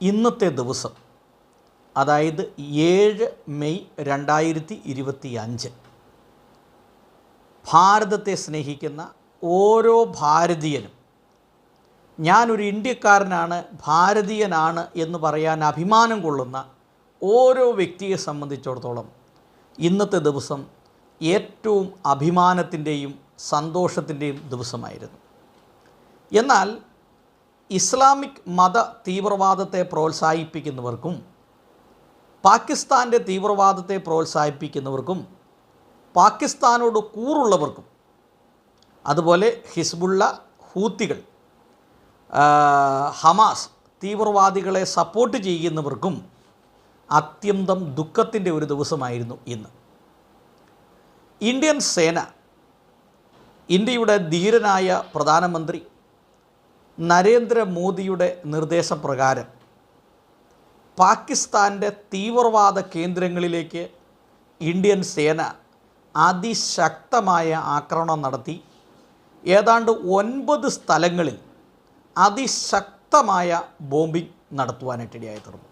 ഇന്നത്തെ ദിവസം, അതായത് 7 മെയ് 2025, ഭാരതത്തെ സ്നേഹിക്കുന്ന ഓരോ ഭാരതീയനും, ഞാനൊരു ഇന്ത്യക്കാരനാണ്, ഭാരതീയനാണ് എന്ന് പറയാൻ അഭിമാനം കൊള്ളുന്ന ഓരോ വ്യക്തിയെ സംബന്ധിച്ചിടത്തോളം ഇന്നത്തെ ദിവസം ഏറ്റവും അഭിമാനത്തിൻ്റെയും സന്തോഷത്തിൻ്റെയും ദിവസമായിരുന്നു. എന്നാൽ ഇസ്ലാമിക് മത തീവ്രവാദത്തെ പ്രോത്സാഹിപ്പിക്കുന്നവർക്കും പാകിസ്ഥാൻ്റെ തീവ്രവാദത്തെ പ്രോത്സാഹിപ്പിക്കുന്നവർക്കും പാകിസ്ഥാനോട് കൂറുള്ളവർക്കും അതുപോലെ ഹിസ്ബുള്ള, ഹൂത്തികൾ, ഹമാസ് തീവ്രവാദികളെ സപ്പോർട്ട് ചെയ്യുന്നവർക്കും അത്യന്തം ദുഃഖത്തിൻ്റെ ഒരു ദിവസമായിരുന്നു ഇന്ന്. ഇന്ത്യൻ സേന, ഇന്ത്യയുടെ ധീരനായ പ്രധാനമന്ത്രി നരേന്ദ്രമോദിയുടെ നിർദ്ദേശപ്രകാരം പാകിസ്ഥാൻ്റെ തീവ്രവാദ കേന്ദ്രങ്ങളിലേക്ക് ഇന്ത്യൻ സേന അതിശക്തമായ ആക്രമണം നടത്തി. ഏതാണ്ട് 9 സ്ഥലങ്ങളിൽ അതിശക്തമായ ബോംബിംഗ് നടത്തുവാനായിട്ടിടയായി തീർന്നു.